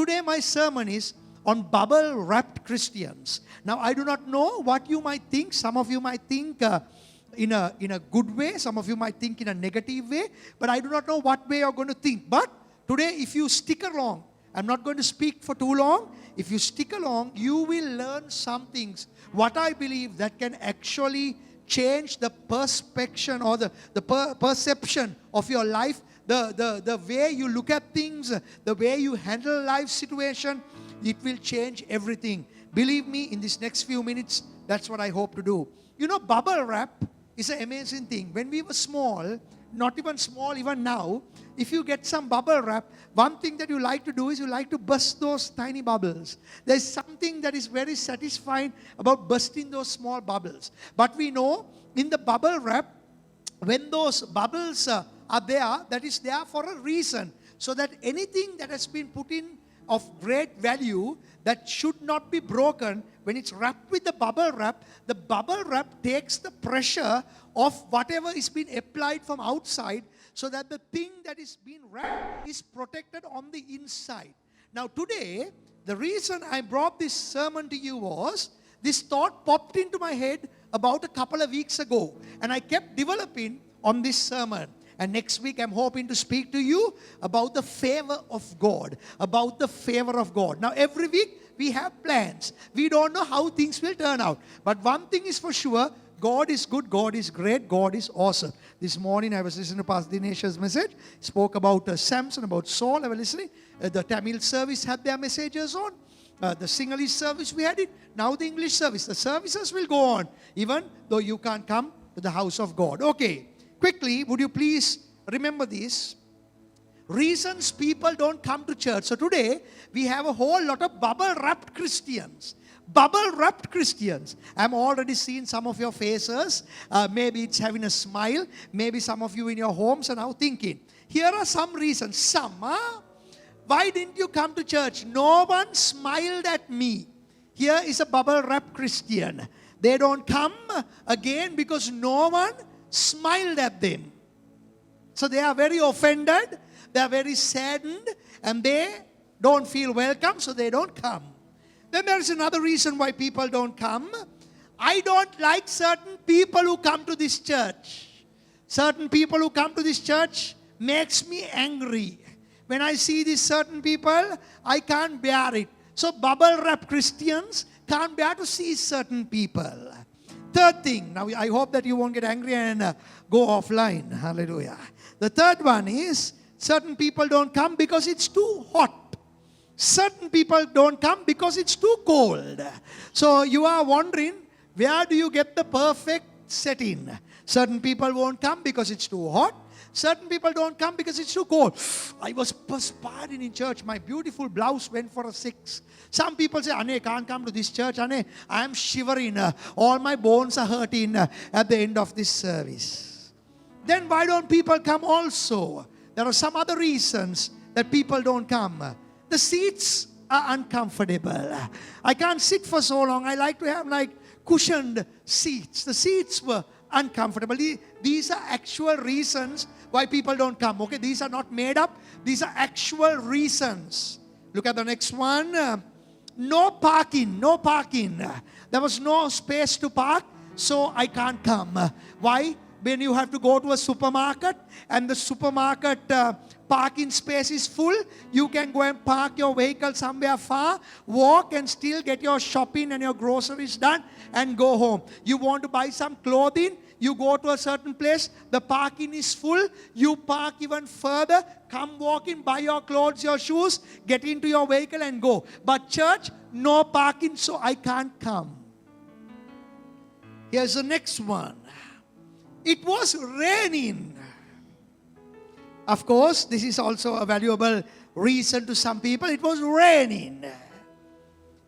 today my sermon is on bubble-wrapped Christians. Now, I do not know what you might think. Some of you might think in a good way. Some of you might think in a negative way. But I do not know what way you're going to think. But today, if you stick along, I'm not going to speak for too long. If you stick along, you will learn some things. What I believe that can actually change the perception or the perception of your life, the way you look at things, the way you handle life situation, it will change everything. Believe me, in this next few minutes, that's what I hope to do. You know, bubble wrap is an amazing thing. When we were small, not even small, even now, if you get some bubble wrap, one thing that you like to do is you like to burst those tiny bubbles. There's something that is very satisfying about bursting those small bubbles. But we know in the bubble wrap, when those bubbles are there, that is there for a reason. So that anything that has been put in of great value that should not be broken, when it's wrapped with the bubble wrap takes the pressure of whatever is being applied from outside, so that the thing that is being wrapped is protected on the inside. Now today, the reason I brought this sermon to you was, this thought popped into my head about a couple of weeks ago, and I kept developing on this sermon. And next week, I'm hoping to speak to you about the favor of God. About the favor of God. Now, every week, we have plans. We don't know how things will turn out. But one thing is for sure, God is good, God is great, God is awesome. This morning, I was listening to Pastor Dinesh's message. Spoke about Samson, about Saul. I was listening. The Tamil service had their messages on. The Sinhalese service, we had it. Now the English service. The services will go on, even though you can't come to the house of God. Okay. Quickly, would you please remember this? Reasons people don't come to church. So today, we have a whole lot of bubble-wrapped Christians. Bubble-wrapped Christians. I'm already seeing some of your faces. Maybe it's having a smile. Maybe some of you in your homes are now thinking, here are some reasons. Why didn't you come to church? No one smiled at me. Here is a bubble-wrapped Christian. They don't come again because no one smiled at them. So they are very offended, they are very saddened, and they don't feel welcome, so they don't come. Then there is another reason why people don't come. I don't like certain people who come to this church. Certain people who come to this church makes me angry. When I see these certain people, I can't bear it. So bubble wrap Christians can't bear to see certain people. Third thing, now I hope that you won't get angry and go offline. Hallelujah. The third one is, certain people don't come because it's too hot. Certain people don't come because it's too cold. So you are wondering, where do you get the perfect setting? Certain people won't come because it's too hot. Certain people don't come because it's too cold. I was perspiring in church. My beautiful blouse went for a 6. Some people say, Ane, can't come to this church. Ane, I am shivering. All my bones are hurting at the end of this service. Then why don't people come also? There are some other reasons that people don't come. The seats are uncomfortable. I can't sit for so long. I like to have like cushioned seats. The seats were uncomfortable. These are actual reasons why people don't come. Okay, these are not made up. These are actual reasons. Look at the next one. No parking. No parking. There was no space to park, so I can't come. Why? When you have to go to a supermarket and the supermarket parking space is full, you can go and park your vehicle somewhere far, walk and still get your shopping and your groceries done and go home. You want to buy some clothing, you go to a certain place, the parking is full, you park even further, come walk in, buy your clothes, your shoes, get into your vehicle and go. But church, no parking, so I can't come. Here's the next one. It was raining. Of course, this is also a valuable reason to some people. It was raining.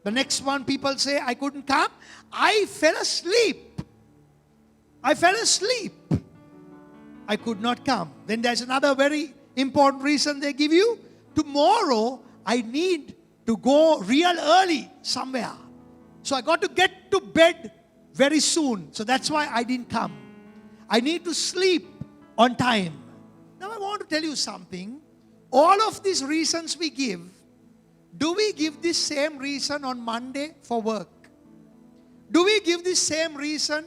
The next one, people say, I couldn't come. I fell asleep. I fell asleep. I could not come. Then there's another very important reason they give you. Tomorrow, I need to go real early somewhere. So I got to get to bed very soon. So that's why I didn't come. I need to sleep on time. Now I want to tell you something. All of these reasons we give, Do we give this same reason on Monday for work? Do we give this same reason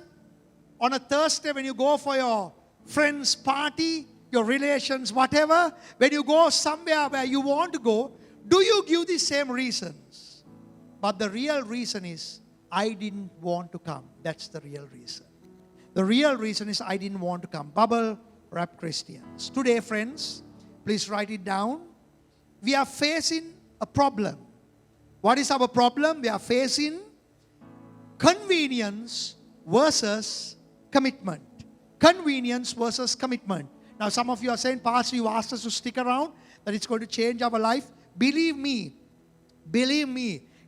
on a Thursday when you go for your friend's party, your relations, whatever? When you go somewhere where you want to go, do you give the same reasons? But the real reason is, I didn't want to come. That's the real reason. The real reason is I didn't want to come. Bubble wrap Christians. Today, friends, please write it down. We are facing a problem. What is our problem? We are facing convenience versus commitment. Convenience versus commitment. Now, some of you are saying, Pastor, you asked us to stick around, that it's going to change our life. Believe me,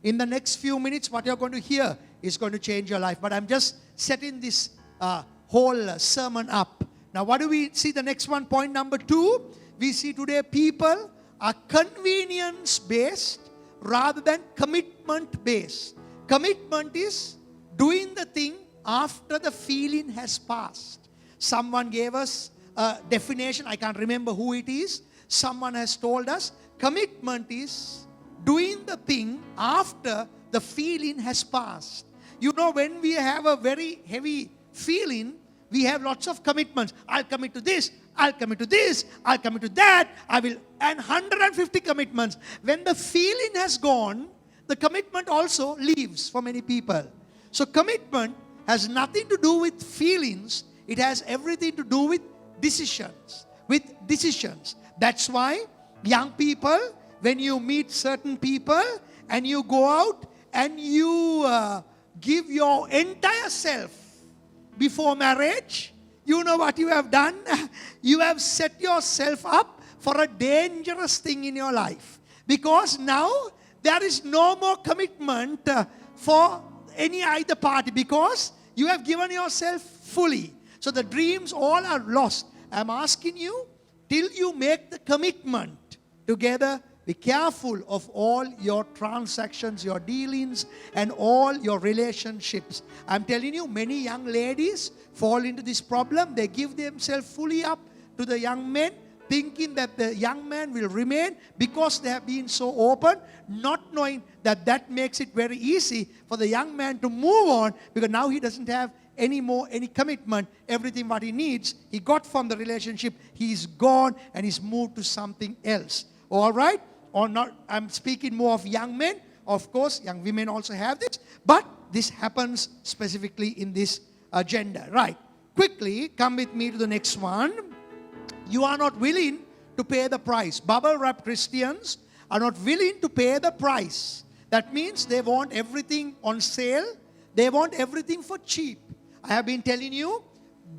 in the next few minutes, what you're going to hear is going to change your life. But I'm just setting this whole sermon up. Now, what do we see the next one? Point number 2. We see today people are convenience-based rather than commitment-based. Commitment is doing the thing after the feeling has passed. Someone gave us a definition. I can't remember who it is. Someone has told us commitment is doing the thing after the feeling has passed. You know, when we have a very heavy feeling, we have lots of commitments. I'll commit to this, I'll commit to this, I'll commit to that, I will, and 150 commitments. When the feeling has gone, the commitment also leaves for many people. So commitment has nothing to do with feelings. It has everything to do with decisions. That's why young people, when you meet certain people and you go out and you give your entire self before marriage, you know what you have done? You have set yourself up for a dangerous thing in your life. Because now there is no more commitment for any either party, because you have given yourself fully. So the dreams all are lost. I'm asking you, till you make the commitment together, be careful of all your transactions, your dealings, and all your relationships. I'm telling you, many young ladies fall into this problem. They give themselves fully up to the young men, thinking that the young man will remain because they have been so open, not knowing that that makes it very easy for the young man to move on, because now he doesn't have any commitment. Everything what he needs, he got from the relationship, he's gone and he's moved to something else. All right? Or not, I'm speaking more of young men. Of course, young women also have this, but this happens specifically in this agenda. Right. Quickly, come with me to the next one. You are not willing to pay the price. Bubble wrap Christians are not willing to pay the price. That means they want everything on sale. They want everything for cheap. I have been telling you,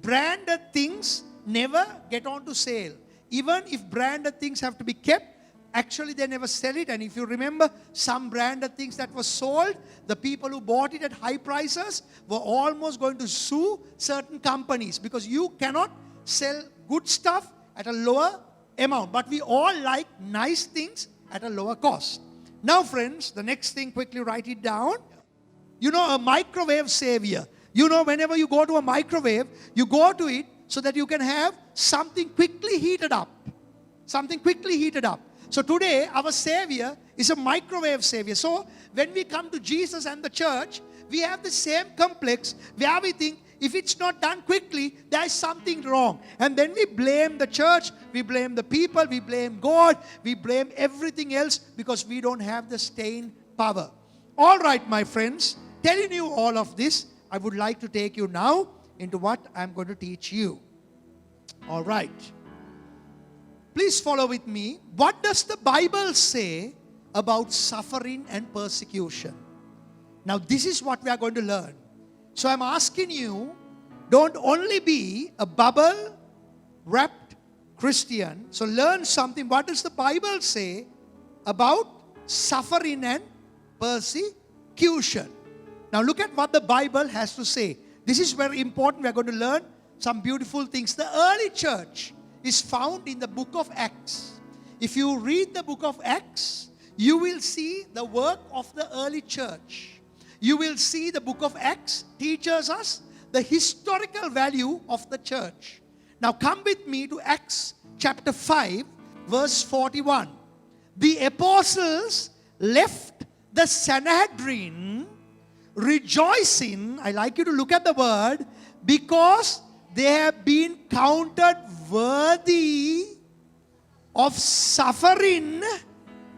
branded things never get onto sale. Even if branded things have to be kept, actually they never sell it. And if you remember, some branded things that were sold, the people who bought it at high prices were almost going to sue certain companies, because you cannot sell good stuff at a lower amount. But we all like nice things at a lower cost. Now friends, the next thing, quickly write it down. You know, a microwave savior. You know, whenever you go to a microwave, you go to it so that you can have something quickly heated up. Something quickly heated up. So today, our Savior is a microwave Savior. So when we come to Jesus and the church, we have the same complex where we think, if it's not done quickly, there is something wrong. And then we blame the church, we blame the people, we blame God, we blame everything else because we don't have the staying power. All right, my friends, telling you all of this, I would like to take you now into what I'm going to teach you. All right. Please follow with me. What does the Bible say about suffering and persecution? Now, this is what we are going to learn. So I'm asking you, don't only be a bubble-wrapped Christian. So learn something. What does the Bible say about suffering and persecution? Now look at what the Bible has to say. This is very important. We are going to learn some beautiful things. The early church is found in the book of Acts. If you read the book of Acts, you will see the work of the early church. You will see the book of Acts teaches us the historical value of the church. Now come with me to Acts chapter 5, verse 41. The apostles left the Sanhedrin rejoicing, I like you to look at the word, because they have been counted worthy of suffering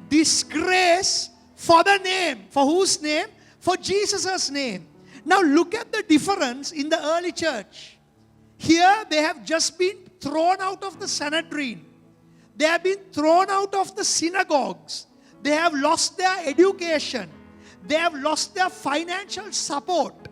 disgrace for the name. For whose name? For Jesus' name. Now look at the difference in the early church. Here they have just been thrown out of the Sanhedrin. They have been thrown out of the synagogues. They have lost their education. They have lost their financial support.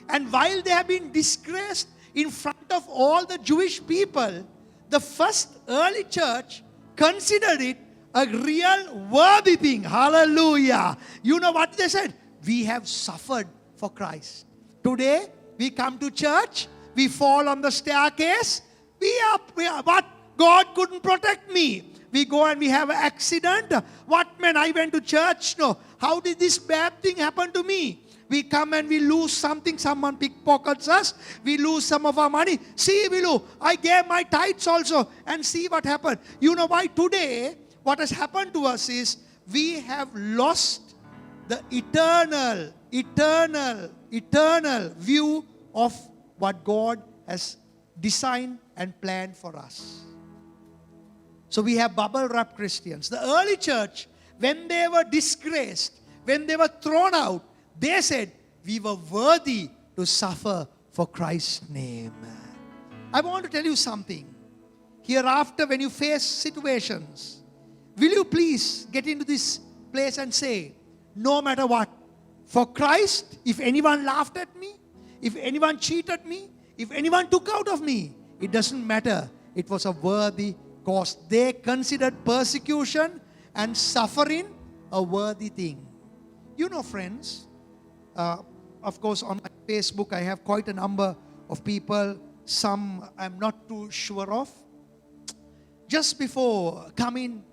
And while they have been disgraced in front of all the Jewish people, the first early church considered it a real worthy thing. Hallelujah. You know what they said? We have suffered for Christ. Today, we come to church, we fall on the staircase, we are what? God couldn't protect me. We go and we have an accident. What man, I went to church? No. How did this bad thing happen to me? We come and we lose something. Someone pickpockets us. We lose some of our money. See, Vilu, I gave my tithes also. And see what happened. You know why? Today, what has happened to us is we have lost the eternal view of what God has designed and planned for us. So we have bubble-wrapped Christians. The early church, when they were disgraced, when they were thrown out, they said, we were worthy to suffer for Christ's name. I want to tell you something. Hereafter, when you face situations, will you please get into this place and say, no matter what, for Christ, if anyone laughed at me, if anyone cheated me, if anyone took out of me, it doesn't matter. It was a worthy cause. They considered persecution and suffering a worthy thing. You know, friends, of course, on my Facebook, I have quite a number of people. Some I'm not too sure of. Just before coming,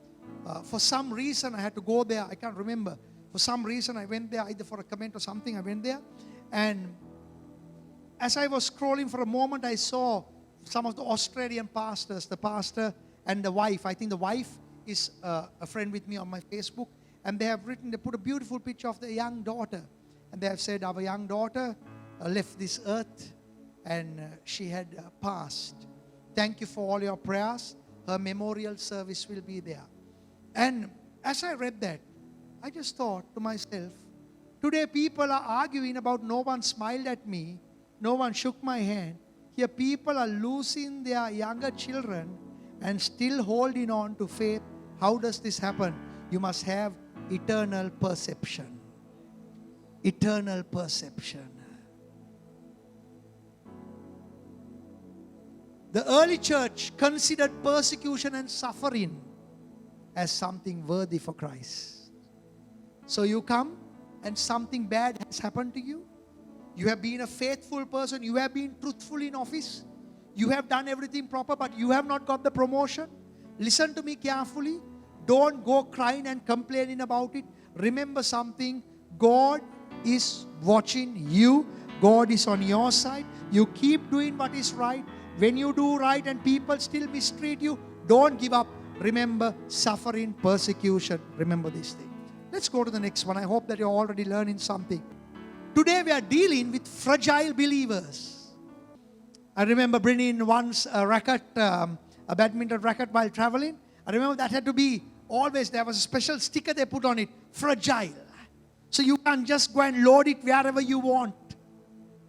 for some reason, I had to go there. I can't remember. For some reason, I went there, either for a comment or something. I went there. And as I was scrolling for a moment, I saw some of the Australian pastors, the pastor and the wife. I think the wife is a friend with me on my Facebook. And they put a beautiful picture of the young daughter. And they have said, our young daughter left this earth and she had passed. Thank you for all your prayers. Her memorial service will be there. And as I read that, I just thought to myself, today people are arguing about no one smiled at me, no one shook my hand. Here people are losing their younger children and still holding on to faith. How does this happen? You must have eternal perception. Eternal perception. The early church considered persecution and suffering as something worthy for Christ. So you come and something bad has happened to you. You have been a faithful person. You have been truthful in office. You have done everything proper, but you have not got the promotion. Listen to me carefully. Don't go crying and complaining about it. Remember something. God is watching you. God is on your side. You keep doing what is right. When you do right and people still mistreat you, don't give up. Remember suffering, persecution. Remember this thing. Let's go to the next one. I hope that you're already learning something. Today we are dealing with fragile believers. I remember bringing once a racket, a badminton racket while traveling. I remember that had to be always, there was a special sticker they put on it, fragile. So you can't just go and load it wherever you want.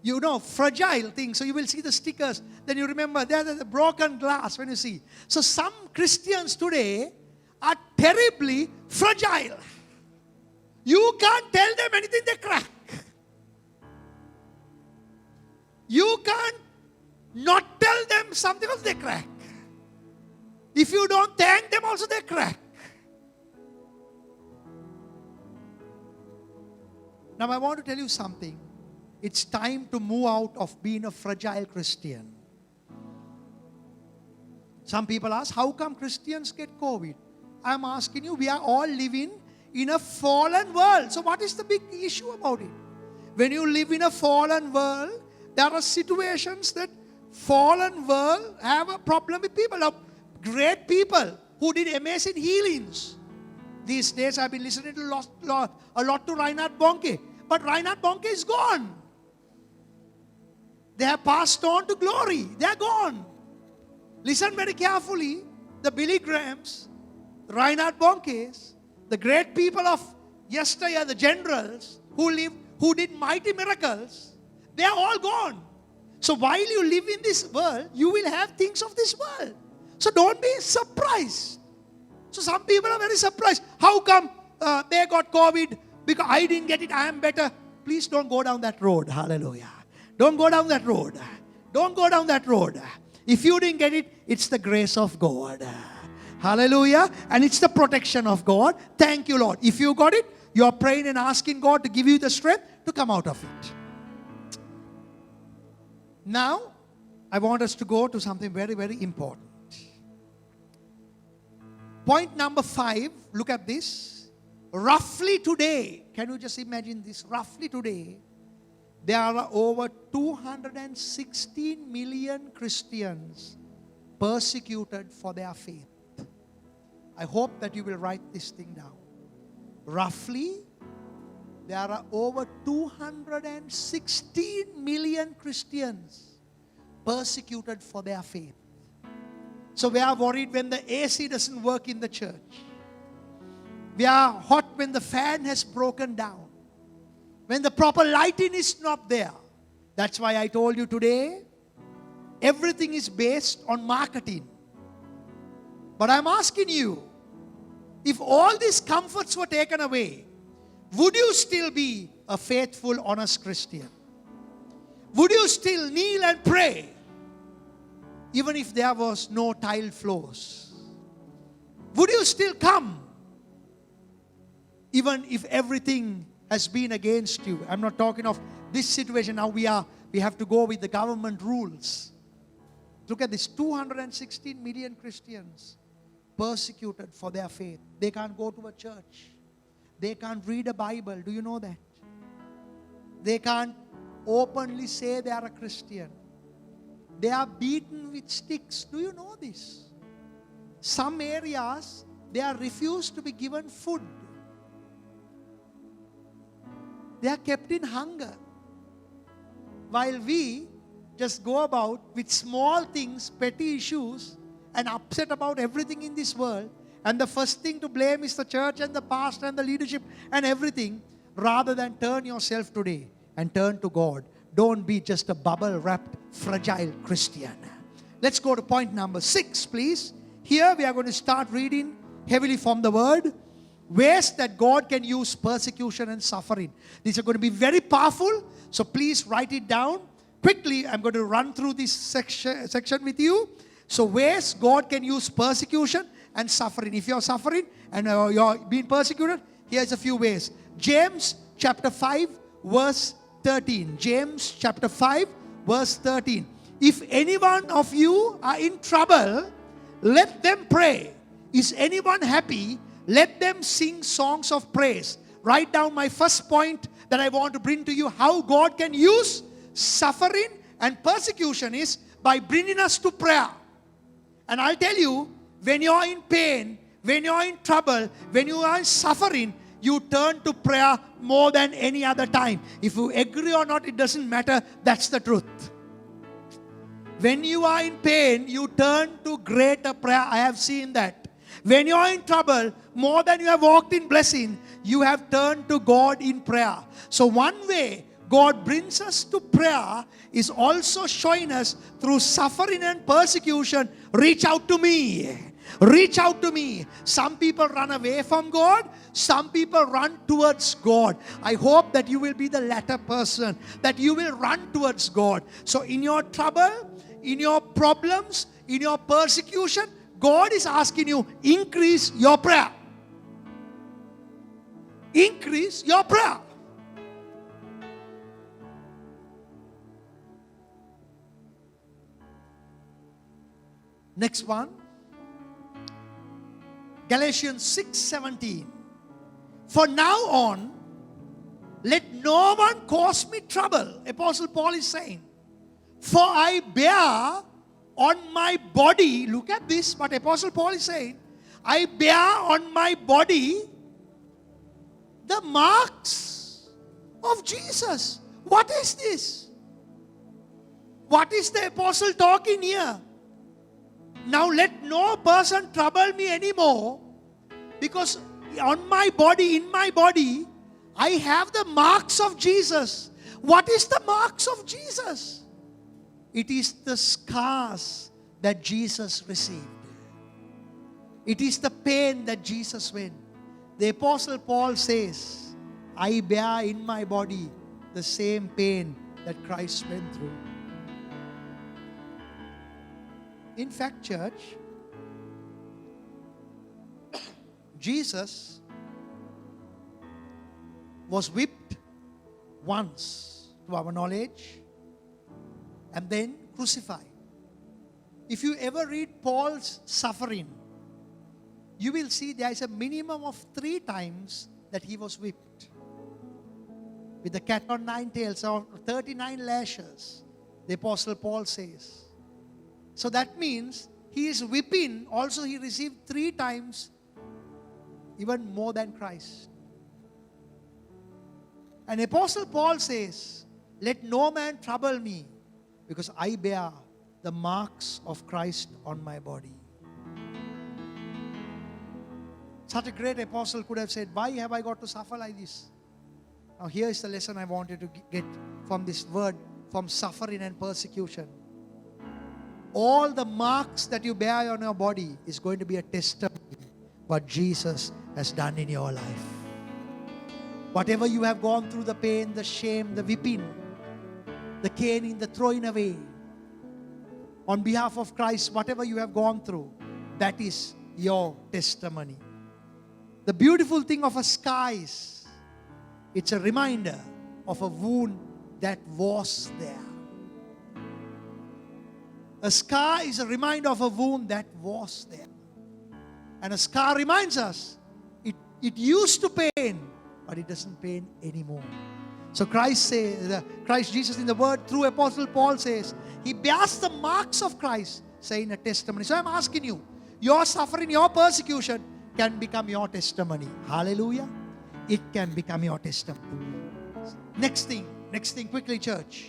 You know, fragile thing. So you will see the stickers. Then you remember there's the broken glass when you see. So some Christians today are terribly fragile. You can't tell them anything, they crack. You can't not tell them something else, they crack. If you don't thank them also, they crack. Now I want to tell you something. It's time to move out of being a fragile Christian. Some people ask, how come Christians get COVID? I'm asking you, we are all living in a fallen world. So what is the big issue about it? When you live in a fallen world, there are situations that fallen world have a problem with people. Now, great people who did amazing healings. These days I've been listening to a lot to Reinhard Bonnke. But Reinhard Bonnke is gone. They have passed on to glory. They are gone. Listen very carefully. The Billy Grahams, Reinhard Bonnke's, the great people of yesteryear, the generals who did mighty miracles, they are all gone. So while you live in this world, you will have things of this world. So don't be surprised. So some people are very surprised. How come they got COVID? Because I didn't get it, I am better. Please don't go down that road. Hallelujah. Don't go down that road. Don't go down that road. If you didn't get it, it's the grace of God. Hallelujah. And it's the protection of God. Thank you, Lord. If you got it, you are praying and asking God to give you the strength to come out of it. Now, I want us to go to something very, very important. Point number 5, look at this. Roughly today, can you just imagine this? Roughly today, there are over 216 million Christians persecuted for their faith. I hope that you will write this thing down. Roughly, there are over 216 million Christians persecuted for their faith. So we are worried when the AC doesn't work in the church. We are hot when the fan has broken down. When the proper lighting is not there. That's why I told you today, everything is based on marketing. But I'm asking you, if all these comforts were taken away, would you still be a faithful, honest Christian? Would you still kneel and pray, even if there was no tile floors? Would you still come, even if everything has been against you? I'm not talking of this situation. Now we have to go with the government rules. Look at this, 216 million Christians persecuted for their faith. They can't go to a church. They can't read a Bible. Do you know that? They can't openly say they are a Christian. They are beaten with sticks. Do you know this? Some areas, they are refused to be given food. They are kept in hunger. While we just go about with small things, petty issues, and upset about everything in this world, and the first thing to blame is the church and the pastor and the leadership and everything, rather than turn yourself today and turn to God. Don't be just a bubble-wrapped, fragile Christian. Let's go to point number 6, please. Here we are going to start reading heavily from the Word. Ways that God can use persecution and suffering. These are going to be very powerful, so please write it down. Quickly, I'm going to run through this section with you. So ways God can use persecution and suffering. If you're suffering and you're being persecuted, here's a few ways. James chapter 5 verse 13. James chapter 5 verse 13. If any one of you are in trouble, let them pray. Is anyone happy? Let them sing songs of praise. Write down my first point that I want to bring to you. How God can use suffering and persecution is by bringing us to prayer. And I'll tell you, when you're in pain, when you're in trouble, when you are suffering, you turn to prayer more than any other time. If you agree or not, it doesn't matter. That's the truth. When you are in pain, you turn to greater prayer. I have seen that. When you are in trouble, more than you have walked in blessing, you have turned to God in prayer. So one way God brings us to prayer is also showing us through suffering and persecution. Reach out to me. Reach out to me. Some people run away from God. Some people run towards God. I hope that you will be the latter person, that you will run towards God. So in your trouble, in your problems, in your persecution, God is asking you, increase your prayer. Increase your prayer. Next one. Galatians 6:17. For now on, let no one cause me trouble. Apostle Paul is saying, for I bear on my body, look at this, what Apostle Paul is saying, I bear on my body the marks of Jesus. What is this? What is the apostle talking here? Now let no person trouble me anymore, because on my body, in my body, I have the marks of Jesus. What is the marks of Jesus? It is the scars that Jesus received. It is the pain that Jesus went. The apostle Paul says, I bear in my body the same pain that Christ went through. In fact, church, Jesus was whipped once, to our knowledge, and then crucified. If you ever read Paul's suffering, you will see there is a minimum of 3 times that he was whipped. With the cat on 9 tails, or 39 lashes, the apostle Paul says. So that means he is whipping, also he received 3 times, even more than Christ. And apostle Paul says, let no man trouble me, because I bear the marks of Christ on my body. Such a great apostle could have said, why have I got to suffer like this? Now here is the lesson I wanted to get from this word, from suffering and persecution. All the marks that you bear on your body is going to be a testimony what Jesus has done in your life. Whatever you have gone through, the pain, the shame, the whipping, the caning, the throwing away, on behalf of Christ, whatever you have gone through, that is your testimony. The beautiful thing of a scar is, it's a reminder of a wound that was there. A scar is a reminder of a wound that was there. And a scar reminds us, it used to pain, but it doesn't pain anymore. So Christ Jesus in the word through Apostle Paul says, he bears the marks of Christ, saying a testimony. So I'm asking you, your suffering, your persecution can become your testimony. Hallelujah. It can become your testimony. Next thing quickly, church.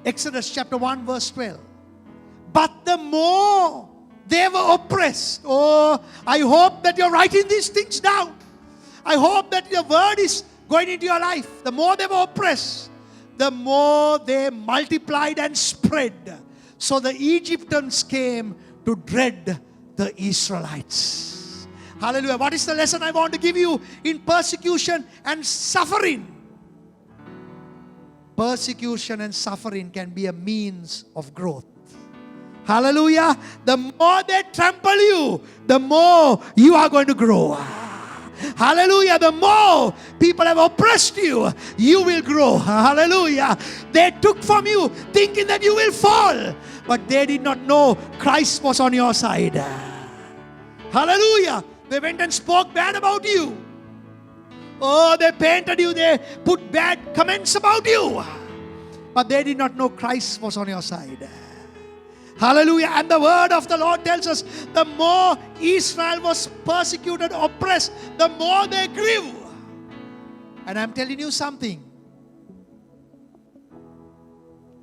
Exodus chapter 1 verse 12. But the more they were oppressed. Oh, I hope that you're writing these things down. I hope that your word is going into your life. The more they were oppressed, the more they multiplied and spread. So the Egyptians came to dread the Israelites. Hallelujah. What is the lesson I want to give you in persecution and suffering? Persecution and suffering can be a means of growth. Hallelujah. The more they trample you, the more you are going to grow. Hallelujah. The more people have oppressed you, you will grow. Hallelujah. They took from you thinking that you will fall, but they did not know Christ was on your side. Hallelujah. They went and spoke bad about you. Oh, they painted you. They put bad comments about you. But they did not know Christ was on your side. Hallelujah. And the word of the Lord tells us, the more Israel was persecuted, oppressed, the more they grew. And I'm telling you something.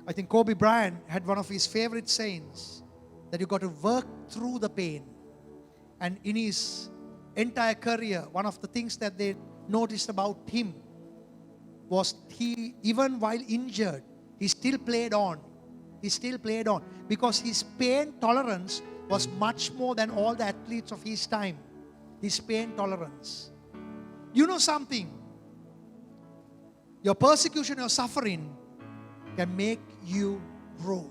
I think Kobe Bryant had one of his favorite sayings, that you got to work through the pain. And in his entire career, one of the things that they noticed about him was he, even while injured, he still played on. He still played on because his pain tolerance was much more than all the athletes of his time. His pain tolerance. You know something? Your persecution, your suffering can make you grow.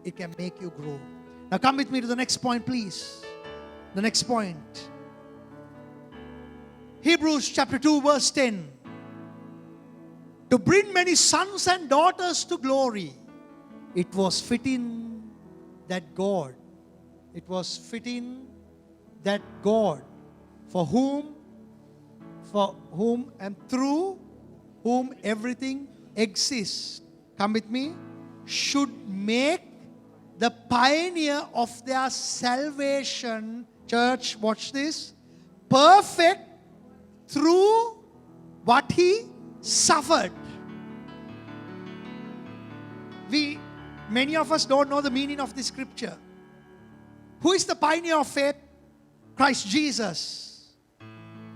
It can make you grow. Now come with me to the next point, please. The next point. Hebrews chapter 2 verse 10. To bring many sons and daughters to glory, it was fitting that God, for whom and through whom everything exists, come with me, should make the pioneer of their salvation, church, watch this, perfect through what he suffered. Many of us don't know the meaning of this scripture. Who is the pioneer of faith? Christ Jesus.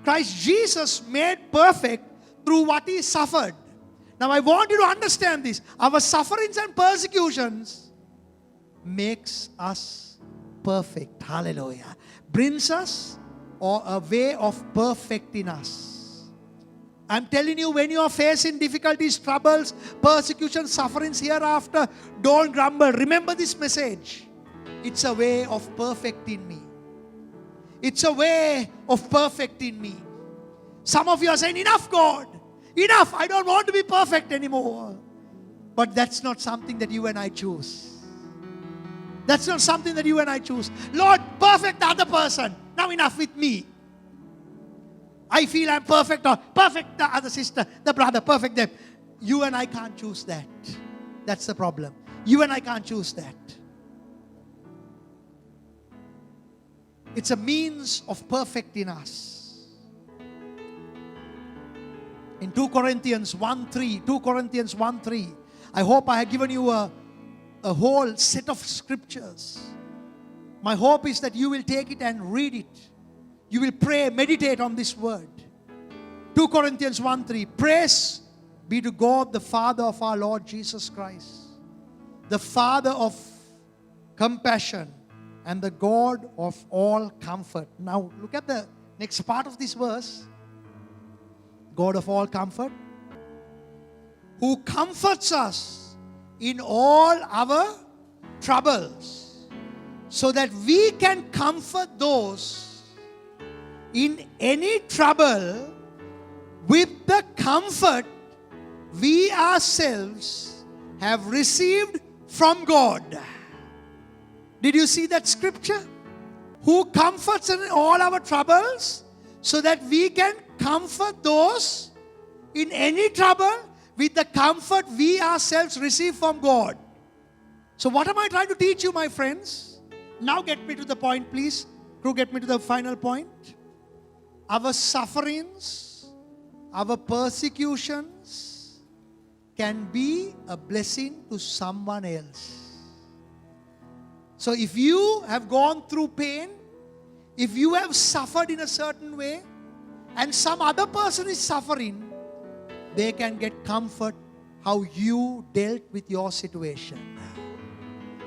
Christ Jesus made perfect through what he suffered. Now I want you to understand this. Our sufferings and persecutions makes us perfect. Hallelujah. Brings us or a way of perfecting us. I'm telling you, when you are facing difficulties, troubles, persecution, sufferings hereafter, don't grumble. Remember this message. It's a way of perfecting me. It's a way of perfecting me. Some of you are saying, enough, God. Enough. I don't want to be perfect anymore. But that's not something that you and I choose. That's not something that you and I choose. Lord, perfect the other person. Now enough with me. I feel I'm perfect, or perfect the other sister, the brother, perfect them. You and I can't choose that. That's the problem. You and I can't choose that. It's a means of perfecting us. In 2 Corinthians 1:3, I hope I have given you a whole set of scriptures. My hope is that you will take it and read it. You will pray, meditate on this word. 2 Corinthians 1:3. Praise be to God, the Father of our Lord Jesus Christ, the Father of compassion and the God of all comfort. Now look at the next part of this verse. God of all comfort, who comforts us in all our troubles, so that we can comfort those in any trouble with the comfort we ourselves have received from God. Did you see that scripture? Who comforts in all our troubles, so that we can comfort those in any trouble with the comfort we ourselves receive from God. So what am I trying to teach you, my friends? Now get me to the point, please. Crew, get me to the final point. Our sufferings, our persecutions can be a blessing to someone else. So if you have gone through pain, if you have suffered in a certain way, and some other person is suffering, they can get comfort how you dealt with your situation.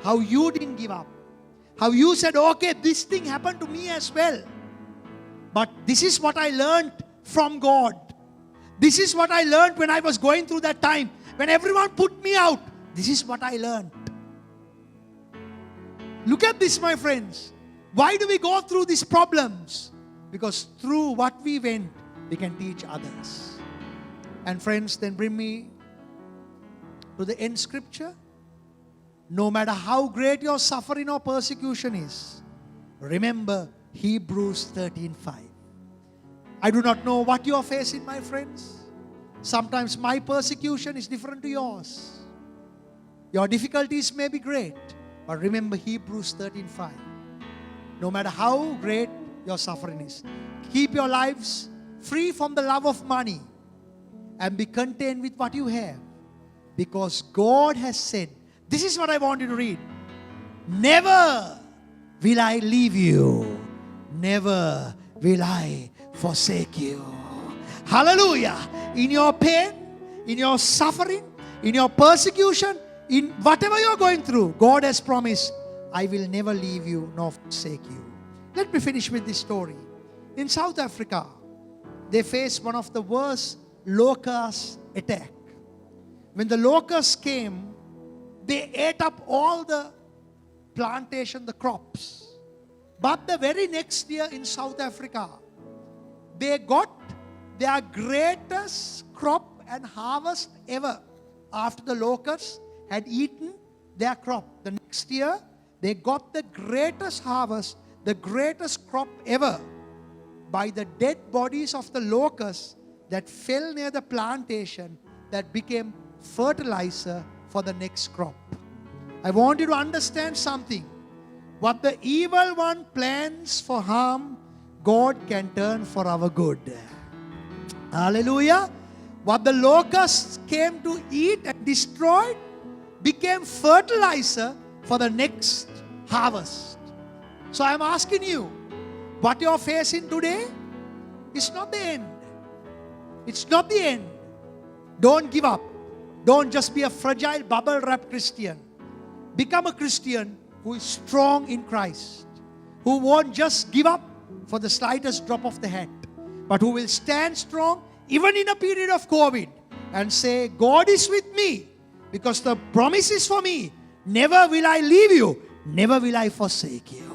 How you didn't give up. How you said, okay, this thing happened to me as well. But this is what I learned from God. This is what I learned when I was going through that time. When everyone put me out, this is what I learned. Look at this, my friends. Why do we go through these problems? Because through what we went, we can teach others. And friends, then bring me to the end scripture. No matter how great your suffering or persecution is, remember Hebrews 13:5. I do not know what you are facing, my friends. Sometimes my persecution is different to yours. Your difficulties may be great, but remember Hebrews 13:5. No matter how great your suffering is, keep your lives free from the love of money and be content with what you have, because God has said, this is what I want you to read. Never will I leave you. Never will I forsake you. Hallelujah. In your pain, in your suffering, in your persecution, in whatever you're going through, God has promised, I will never leave you nor forsake you. Let me finish with this story. In South Africa, they faced one of the worst locust attack. When the locusts came, they ate up all the plantation, the crops. But the very next year in South Africa, they got their greatest crop and harvest ever after the locusts had eaten their crop. The next year, they got the greatest harvest, the greatest crop ever by the dead bodies of the locusts that fell near the plantation that became fertilizer for the next crop. I want you to understand something. What the evil one plans for harm, God can turn for our good. Hallelujah. What the locusts came to eat and destroyed became fertilizer for the next harvest. So I'm asking you, what you're facing today is not the end. It's not the end. Don't give up. Don't just be a fragile, bubble-wrapped Christian. Become a Christian who is strong in Christ, who won't just give up for the slightest drop of the hat, but who will stand strong even in a period of COVID and say, God is with me because the promise is for me. Never will I leave you. Never will I forsake you.